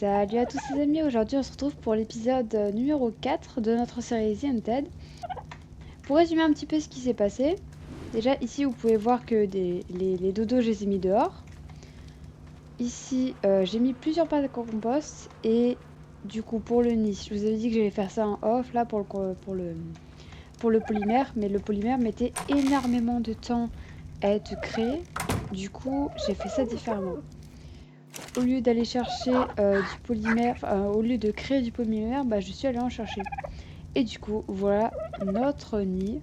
Salut à tous les amis, aujourd'hui on se retrouve pour l'épisode numéro 4 de notre série The Hunted. Pour résumer un petit peu ce qui s'est passé, déjà ici vous pouvez voir que les dodos je les ai mis dehors. Ici j'ai mis plusieurs pâtes à compost et du coup pour le nid, je vous avais dit que j'allais faire ça en off là pour le polymère, mais le polymère mettait énormément de temps à être créé, du coup j'ai fait ça différemment. Au lieu d'aller chercher du polymère, au lieu de créer du polymère, bah, je suis allée en chercher. Et du coup, voilà notre nid.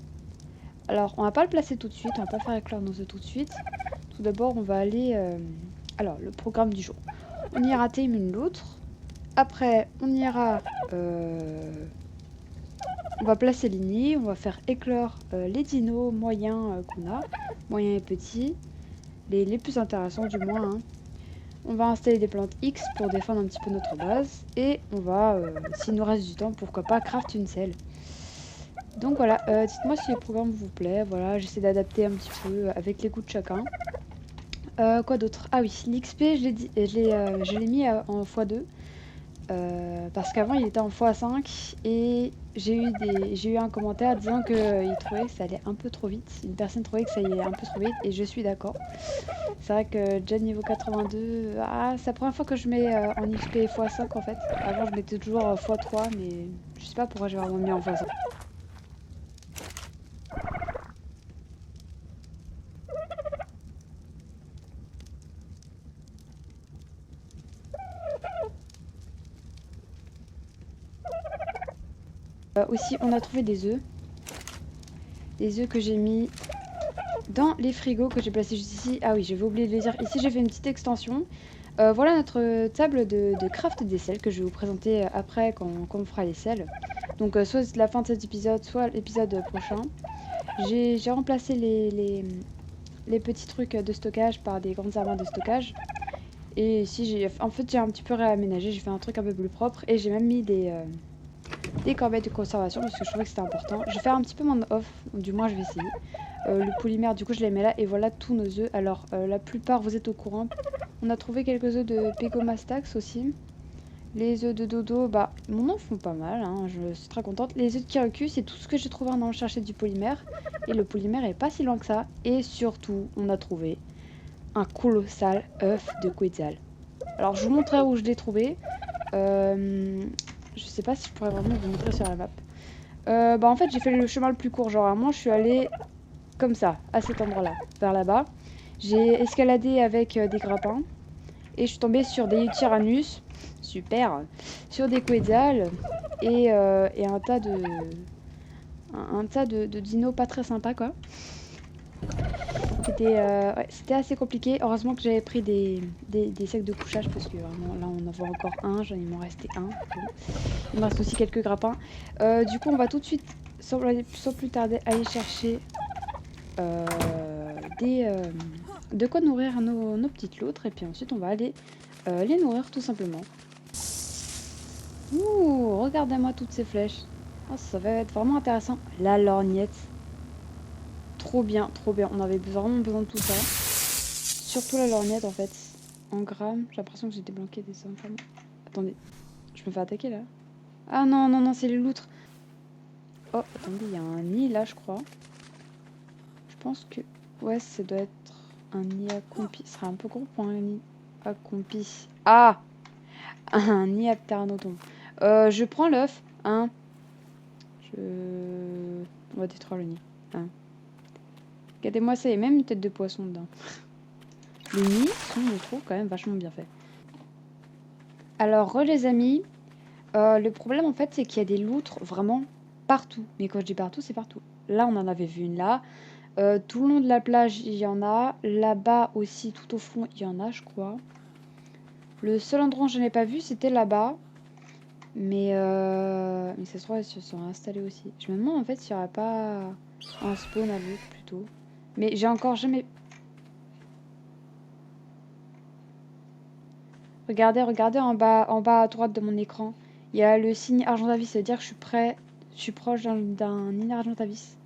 Alors, on va pas le placer tout de suite, on va pas faire éclore nos œufs tout de suite. Tout d'abord, on va aller... alors, le programme du jour. On ira tamer une loutre. Après, on ira... on va placer les nids, on va faire éclore les dinos moyens qu'on a. Moyens et petits. Les plus intéressants du moins, hein. On va installer des plantes X pour défendre un petit peu notre base. Et on va, s'il nous reste du temps, pourquoi pas craft une selle. Donc voilà, dites-moi si le programme vous plaît. Voilà, j'essaie d'adapter un petit peu avec les goûts de chacun. Quoi d'autre? Ah oui, l'XP, je l'ai mis en x2. Parce qu'avant il était en x5 et j'ai eu un commentaire disant qu'il trouvait que ça allait un peu trop vite. Une personne trouvait que ça allait un peu trop vite et je suis d'accord. C'est vrai que déjà niveau 82, c'est la première fois que je mets en XP x5 en fait. Avant je mettais toujours x3 mais je sais pas pourquoi j'ai vraiment mis en x5. Aussi on a trouvé des œufs. Des œufs que j'ai mis dans les frigos que j'ai placés juste ici. Ah oui, j'avais oublié de le dire. Ici j'ai fait une petite extension. Voilà notre table de craft des selles que je vais vous présenter après quand on fera les selles. Donc soit la fin de cet épisode, soit l'épisode prochain. J'ai remplacé les petits trucs de stockage par des grandes armoires de stockage. Et ici j'ai un petit peu réaménagé, j'ai fait un truc un peu plus propre. Et j'ai même mis des corbeilles de conservation parce que je trouvais que c'était important. Je vais faire un petit peu mon off, du moins je vais essayer. Le polymère, du coup, je les mets là. Et voilà tous nos œufs. Alors, la plupart, vous êtes au courant. On a trouvé quelques œufs de Pegomastax aussi. Les œufs de dodo, bah, mon œuf font pas mal. Hein, je suis très contente. Les œufs de Kiraku, c'est tout ce que j'ai trouvé en allant chercher du polymère. Et le polymère est pas si loin que ça. Et surtout, on a trouvé un colossal œuf de Quetzal. Alors, je vous montrerai où je l'ai trouvé. Je sais pas si je pourrais vraiment vous montrer sur la map. Bah, en fait, j'ai fait le chemin le plus court. Genre, vraiment, je suis allée comme ça, à cet endroit-là, vers là-bas. J'ai escaladé avec des grappins et je suis tombée sur des Tyrannus, super, sur des Quetzals et un tas de dinos pas très sympas quoi. C'était assez compliqué. Heureusement que j'avais pris des sacs de couchage parce que vraiment là on en voit encore un, il m'en restait un. Bon. Il me reste aussi quelques grappins. Du coup on va tout de suite, sans plus tarder, aller chercher de quoi nourrir nos petites loutres et puis ensuite on va aller les nourrir tout simplement. Ouh, regardez-moi toutes ces flèches. Oh, ça va être vraiment intéressant. La lorgnette. Trop bien, trop bien. On avait vraiment besoin de tout ça. Surtout la lorgnette en fait. En grammes, j'ai l'impression que j'ai débloqué des sommes. Attendez, je me fais attaquer là. Ah non, non, non, c'est les loutres. Oh, attendez, il y a un nid là je crois. Je pense que... Ouais, ça doit être un nid accompli. Ce serait un peu gros pour un nid accompli. Ah, un nid à pteranodon. Je prends l'œuf. Hein. On va détruire le nid. Hein. Regardez-moi ça, il y a même une tête de poisson dedans. Les nids sont, je trouve, quand même vachement bien faits. Alors, les amis, le problème en fait, c'est qu'il y a des loutres vraiment partout. Mais quand je dis partout, c'est partout. Là, on en avait vu une là. Tout le long de la plage, il y en a. Là-bas aussi, tout au fond, il y en a, je crois. Le seul endroit où je n'ai pas vu, c'était là-bas. Mais ça se trouve, elles se sont installées aussi. Je me demande en fait s'il n'y aurait pas un spawn à l'autre plutôt. Mais j'ai encore jamais... Regardez, regardez en bas à droite de mon écran. Il y a le signe Argentavis, ça veut dire que je suis proche d'un nid Argentavis.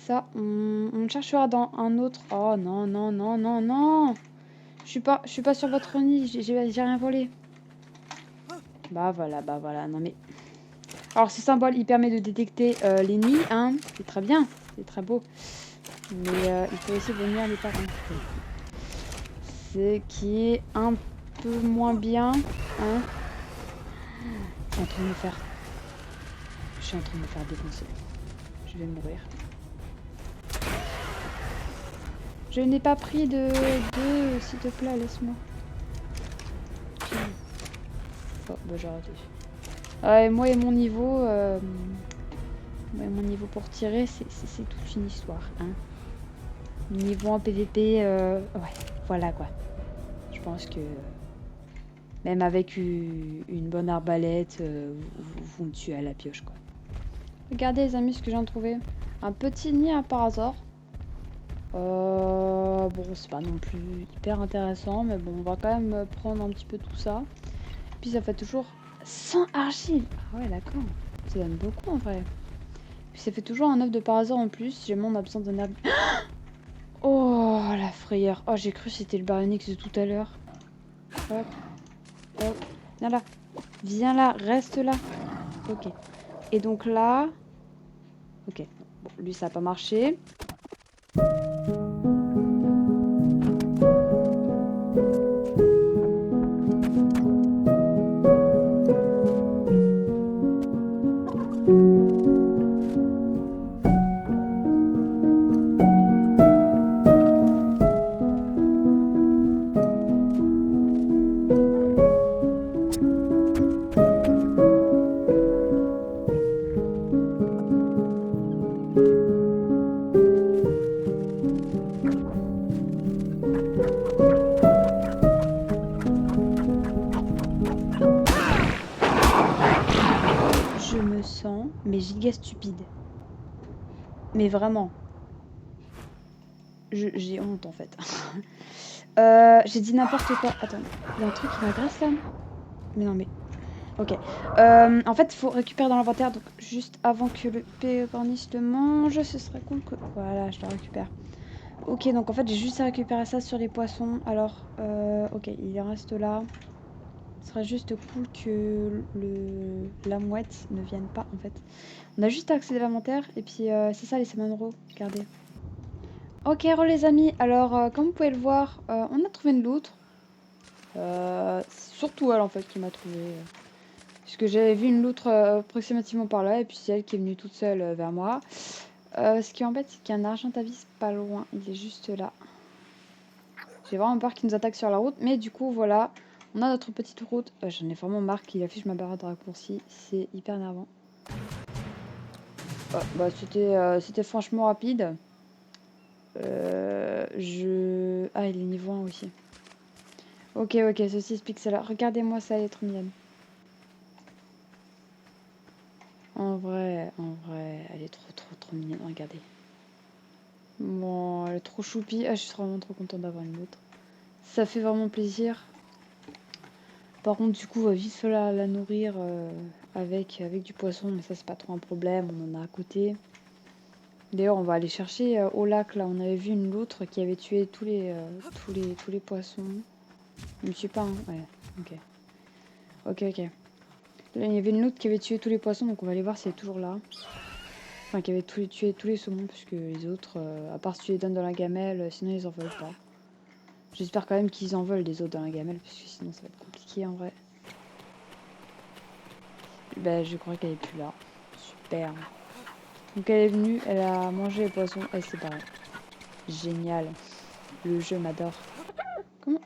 Ça, on cherchera dans un autre. Oh non, non, non, non, non. Je suis pas sur votre nid, j'ai rien volé. Bah voilà, non mais... Alors ce symbole, il permet de détecter les nuits, hein. C'est très bien, c'est très beau. Mais il faut aussi venir les parents. Ce qui est un peu moins bien, hein. Je suis en train de me faire... Je suis en train de me faire défoncer. Je vais mourir. Je n'ai pas pris de... S'il te plaît, laisse-moi. Oh, bah j'ai raté. Ouais, moi et mon niveau... Moi et mon niveau pour tirer, c'est toute une histoire, hein. Niveau en PVP, ouais, voilà quoi. Je pense que... Même avec une bonne arbalète, vous me tuez à la pioche, quoi. Regardez les amis ce que je viens de trouver. Un petit nid hein, par hasard. Bon, c'est pas non plus hyper intéressant, mais bon, on va quand même prendre un petit peu tout ça. Puis ça fait toujours 100 argiles. Ah ouais, d'accord. Ça donne beaucoup en vrai. Puis ça fait toujours un œuf de par hasard en plus, si jamais on a besoin d'un herbe. Oh, la frayeur. Oh, j'ai cru que c'était le baryonyx de tout à l'heure. Hop, hop. Viens là. Viens là, reste là. Ok. Et donc là... Ok. Bon, lui, ça n'a pas marché. Je me sens, mais giga stupide. Mais vraiment. J'ai honte en fait. J'ai dit n'importe quoi. Attends, il y a un truc qui m'agresse là. Mais non mais... Ok. En fait, il faut récupérer dans l'inventaire. Donc juste avant que le pécornis le mange, ce serait cool que... Voilà, je le récupère. Ok, donc en fait, j'ai juste à récupérer ça sur les poissons. Alors, ok, il en reste là. Ce serait juste cool que la mouette ne vienne pas en fait. On a juste à accéder à l'inventaire. Et puis, c'est ça les salmon roe. Regardez. Ok, re les amis, alors comme vous pouvez le voir, on a trouvé une loutre. C'est surtout elle en fait qui m'a trouvé. Puisque j'avais vu une loutre approximativement par là, et puis c'est elle qui est venue toute seule vers moi. Ce qui embête, c'est qu'il y a un argentavis pas loin, il est juste là. J'ai vraiment peur qu'il nous attaque sur la route, mais du coup voilà, on a notre petite route. J'en ai vraiment marre qu'il affiche ma barre de raccourci, c'est hyper énervant. Bah c'était franchement rapide. Ah, il est niveau 1 aussi. Ok, ceci explique cela. Regardez-moi ça, elle est trop mignonne. En vrai, elle est trop mignonne. Regardez. Bon, elle est trop choupie. Ah, je suis vraiment trop contente d'avoir une autre. Ça fait vraiment plaisir. Par contre, du coup, on va vite falloir la nourrir avec du poisson. Mais ça, c'est pas trop un problème. On en a à côté. D'ailleurs, on va aller chercher au lac. Là, on avait vu une loutre qui avait tué tous les poissons. Je ne suis pas, hein. Ouais, ok. Ok. Là, il y avait une loutre qui avait tué tous les poissons, donc on va aller voir si elle est toujours là. Enfin, qui avait tué tous les saumons, puisque les autres, à part si tu les donnes dans la gamelle, sinon ils en veulent pas. J'espère quand même qu'ils en veulent des autres dans la gamelle, puisque sinon ça va être compliqué en vrai. Ben, je crois qu'elle est plus là. Super. Donc elle est venue, elle a mangé les poissons, elle s'est barrée. Génial. Le jeu m'adore. Comment?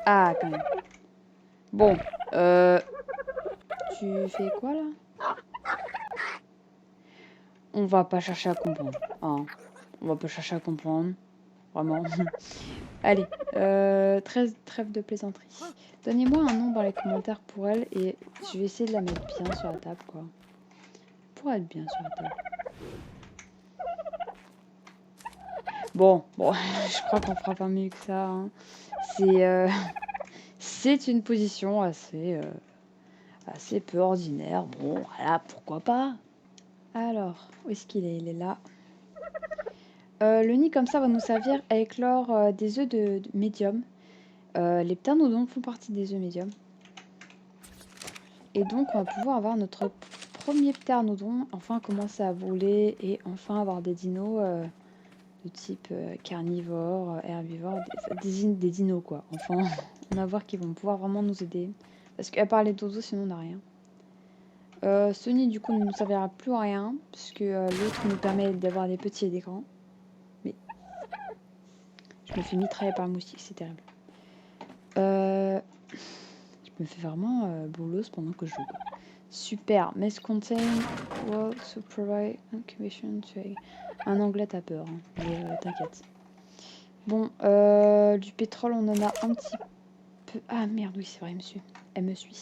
Ah, quand même. Bon, tu fais quoi là? On va pas chercher à comprendre. Hein. On va pas chercher à comprendre. Vraiment. Allez, trêve de plaisanterie. Donnez-moi un nom dans les commentaires pour elle et je vais essayer de la mettre bien sur la table, quoi. Pour être bien sur la table. Bon, je crois qu'on fera pas mieux que ça. Hein. C'est une position assez peu ordinaire. Bon, voilà, pourquoi pas. Alors, où est-ce qu'il est? Il est là. Le nid comme ça va nous servir à éclore des œufs de médium. Les pternodonthes font partie des œufs médiums. Et donc, on va pouvoir avoir notre premier pteranodon, enfin commencer à voler et enfin avoir des dinos de type carnivore, herbivore, des dinos quoi. Enfin, on va voir qu'ils vont pouvoir vraiment nous aider. Parce qu'à part les dodos, sinon on n'a rien. Ce nid du coup ne nous servira plus à rien, puisque l'autre nous permet d'avoir des petits et des grands. Mais je me fais mitrailler par un moustique, c'est terrible. Je me fais vraiment boulos pendant que je joue. Quoi. Super, mess contain will to provide incubation to egg. Un anglais t'as peur, hein, mais t'inquiète. Bon, du pétrole on en a un petit peu. Ah merde, oui c'est vrai, monsieur. Elle me suit.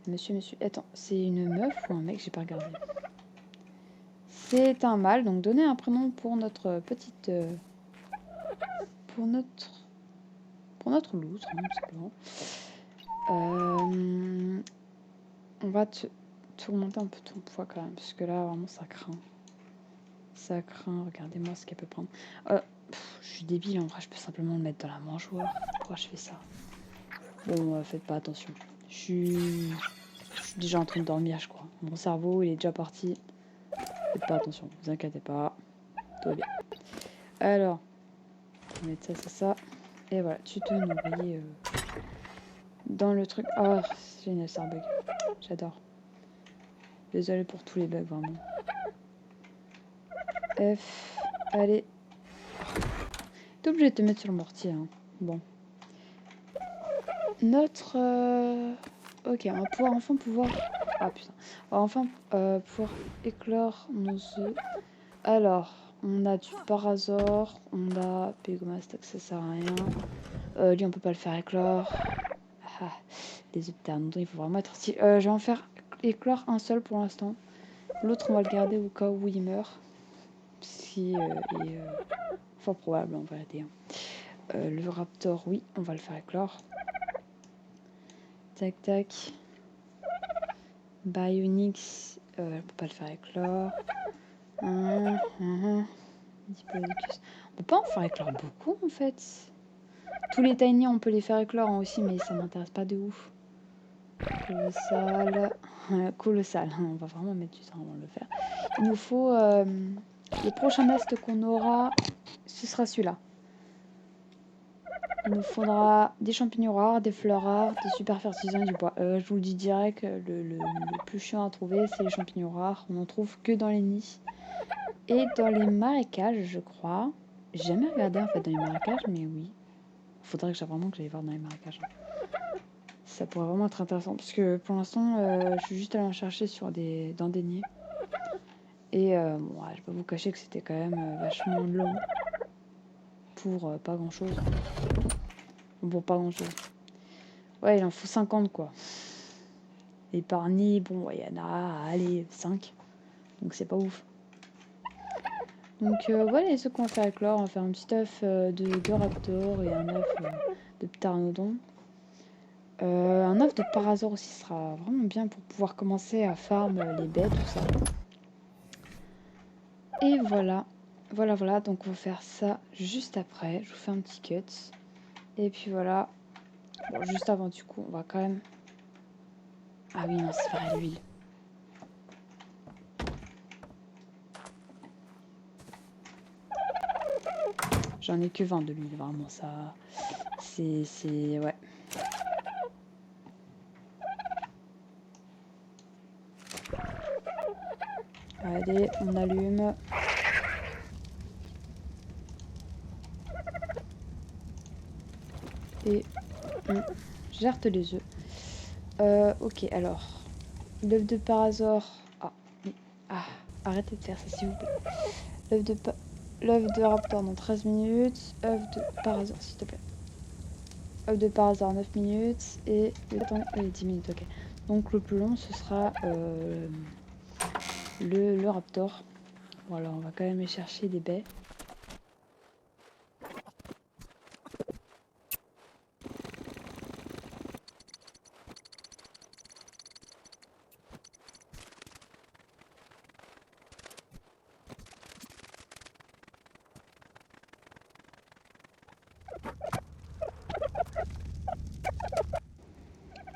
Monsieur. Attends, c'est une meuf ou un mec? J'ai pas regardé. C'est un mâle, donc donnez un prénom pour notre petite. Pour notre loutre, hein, tout simplement. On va te augmenter un peu ton poids quand même, parce que là vraiment ça craint. Ça craint, regardez-moi ce qu'elle peut prendre. Je suis débile, en vrai je peux simplement le mettre dans la mangeoire. Pourquoi je fais ça? Bon, faites pas attention. Je suis déjà en train de dormir, je crois. Mon cerveau, il est déjà parti. Faites pas attention, vous inquiétez pas. Tout va bien. Alors, on va mettre ça, ça. Et voilà, tu te nourris dans le truc. Oh, c'est génial, c'est un bug. J'adore. Désolé pour tous les bugs, vraiment. F, allez. T'es obligé de te mettre sur le mortier, hein. Bon. Notre... Ok, on va pouvoir enfin pouvoir... Ah putain. On va enfin pouvoir éclore nos œufs. Alors, on a du parasaure, on a Pégomastox, ça sert à rien. Lui, on peut pas le faire éclore. Ah, les œufs de pteranodon, il faut vraiment être... Je vais en faire éclore un seul pour l'instant. L'autre, on va le garder au cas où il meurt. Si il est fort probable, en vérité. Hein. Le raptor, oui, on va le faire éclore. Tac, tac. Bionyx, on peut pas le faire éclore. Diplodocus. On peut pas en faire éclore beaucoup en fait. Tous les tiny on peut les faire éclore hein, aussi, mais ça m'intéresse pas de ouf. Colossal. Colossal, on va vraiment mettre du temps avant de le faire. Il nous faut le prochain nest qu'on aura, ce sera celui-là. Il nous faudra des champignons rares, des fleurs rares, des super fertilisants et du bois. Je vous le dis direct, le plus chiant à trouver, c'est les champignons rares. On en trouve que dans les nids. Et dans les marécages, je crois. J'ai jamais regardé en fait dans les marécages, mais oui. Faudrait que vraiment que j'aille voir dans les marécages. Ça pourrait vraiment être intéressant. Parce que pour l'instant, je suis juste allée en chercher dans des nids. Et bon, ouais, je peux vous cacher que c'était quand même vachement long. Pour pas grand chose. Bon, pas grand chose. Ouais, il en faut 50 quoi. Et par nid, bon, il y en a, allez, 5. Donc c'est pas ouf. Donc voilà les œufs qu'on va faire éclore. On va faire un petit œuf de raptor et un œuf de pteranodon. Un œuf de parasaure aussi sera vraiment bien pour pouvoir commencer à farm les baies, tout ça. Et voilà. Voilà. Donc on va faire ça juste après. Je vous fais un petit cut. Et puis voilà. Bon, juste avant du coup, on va quand même... Ah oui, non, c'est vrai, l'huile. J'en ai que 20 de l'huile, vraiment, ça... C'est... Ouais. Allez, on allume. Et on gerte les œufs. Ok, alors. L'œuf de parasaure... arrêtez de faire ça, s'il vous plaît. L'œuf de raptor dans 13 minutes. Œuf de parasaure, s'il te plaît. Œuf de parasaure 9 minutes. Et... Attendez, 10 minutes, ok. Donc le plus long, ce sera le raptor. Voilà, on va quand même aller chercher des baies.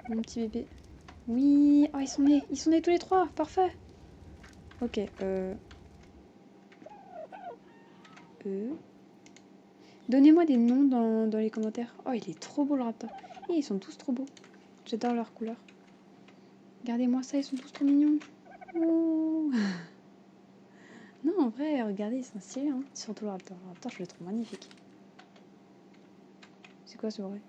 Mon petit bébé. Oui. Oh, ils sont nés. Ils sont nés tous les trois. Parfait. Ok. Donnez-moi des noms dans les commentaires. Oh, il est trop beau le raptor. Et ils sont tous trop beaux. J'adore leurs couleurs. Regardez-moi ça, ils sont tous trop mignons. Oh. Non, en vrai, regardez, ils sont stylés. Hein. Surtout le raptor. Le raptor, je le trouve magnifique. C'est quoi ce bruit?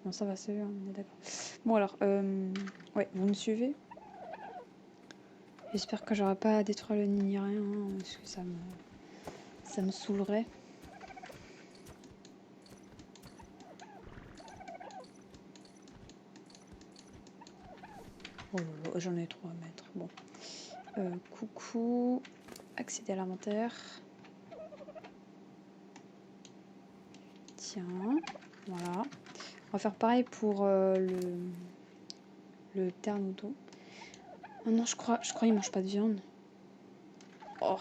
Non, ça va, c'est eux, on est d'accord. Bon, alors, ouais, vous me suivez? J'espère que j'aurai pas à détruire le nid ni rien, hein, parce que ça me saoulerait. Oh là là, j'en ai 3 à mettre. Bon. Coucou. Accéder à l'inventaire. Tiens. Voilà. On va faire pareil pour le pteranodon. Oh non, je crois qu'il mange pas de viande. Oh,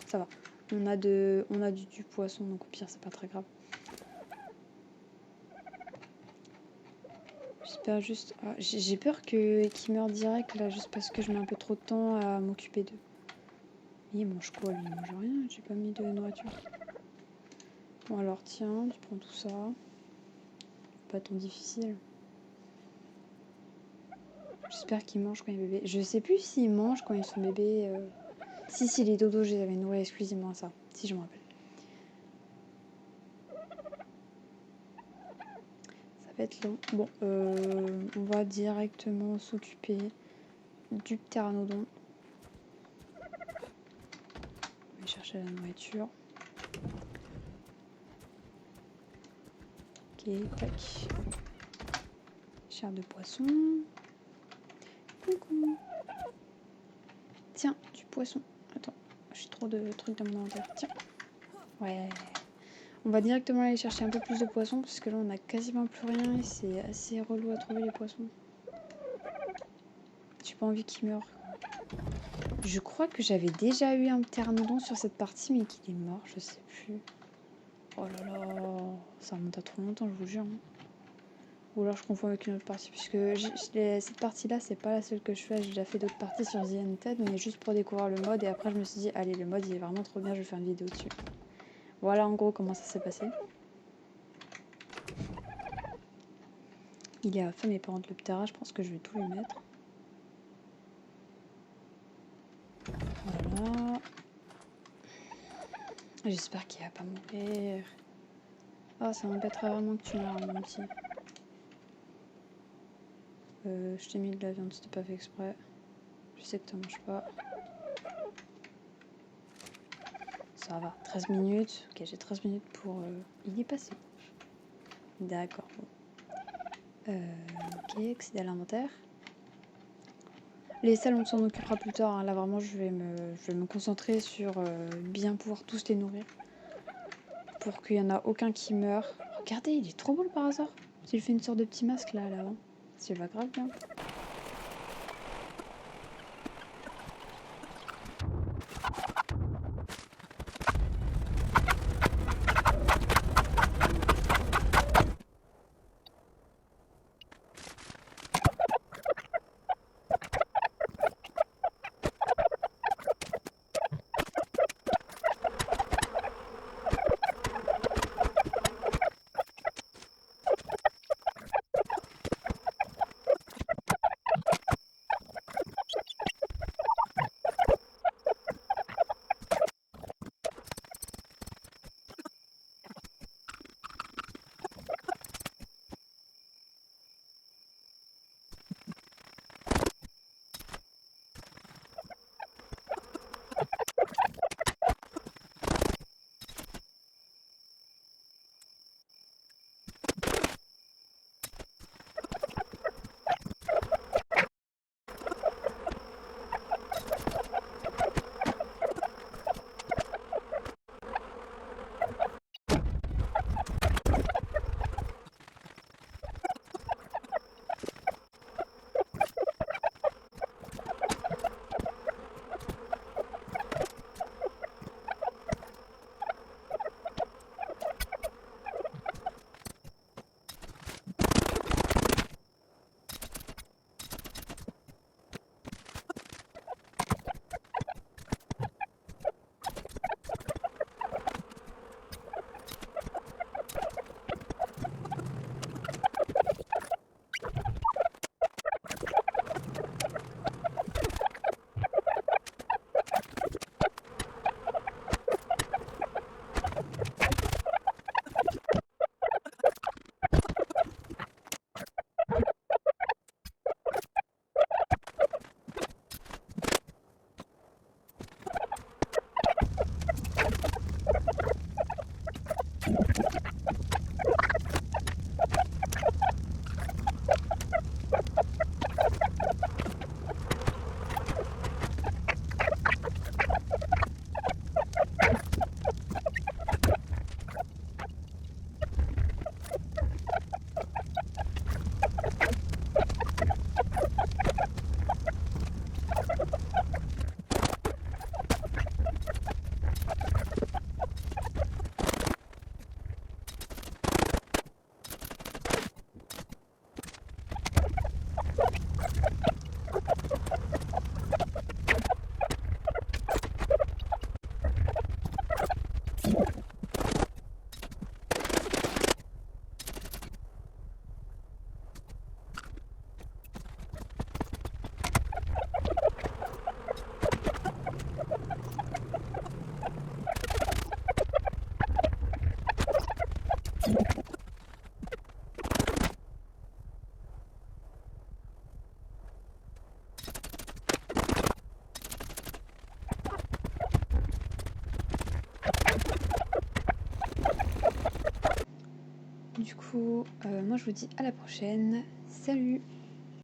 ça va. On a du poisson, donc au pire, c'est pas très grave. J'espère juste... Ah, j'ai peur qu'ils meurent direct, là, juste parce que je mets un peu trop de temps à m'occuper d'eux. Il mange quoi, lui? Il mange rien, j'ai pas mis de nourriture. Bon, alors, tiens, tu prends tout ça. Pas tant difficile. J'espère qu'ils mangent quand ils sont bébés. Je sais plus s'ils mangent quand ils sont bébés. Si, les dodos, je les avais nourris exclusivement à ça, si je me rappelle. Ça va être long. Bon, on va directement s'occuper du pteranodon. On va chercher la nourriture. Ok, tac. Chair de poisson. Coucou. Tiens, du poisson. Attends, j'ai trop de trucs dans mon inventaire. Tiens. Ouais. On va directement aller chercher un peu plus de poissons parce que là on a quasiment plus rien et c'est assez relou à trouver les poissons. J'ai pas envie qu'ils meurent. Je crois que j'avais déjà eu un pteranodon sur cette partie mais qu'il est mort, je sais plus. Oh là là, ça remonte à trop longtemps, je vous jure. Ou alors je confonds avec une autre partie, puisque cette partie-là, c'est pas la seule que je fais. J'ai déjà fait d'autres parties sur The Undead, mais juste pour découvrir le mode. Et après, je me suis dit, allez, le mode, il est vraiment trop bien, je vais faire une vidéo dessus. Voilà en gros comment ça s'est passé. Il est affamé par contre le ptera, je pense que je vais tout lui mettre. Voilà. J'espère qu'il va pas mourir. Oh, ça m'embêterait vraiment que tu meurs, mon petit. Je t'ai mis de la viande, c'était pas fait exprès. Je sais que t'en manges pas. Ça va, 13 minutes. Ok, j'ai 13 minutes pour... Il est passé. D'accord, bon. Ok, accéder à l'inventaire. Les salles, on s'en occupera plus tard. Hein. Là, vraiment, je vais me concentrer sur bien pouvoir tous les nourrir. Pour qu'il n'y en a aucun qui meure. Regardez, il est trop beau le parasol. S'il fait une sorte de petit masque là, à l'avant. C'est pas grave, bien. coup, moi je vous dis à la prochaine. Salut!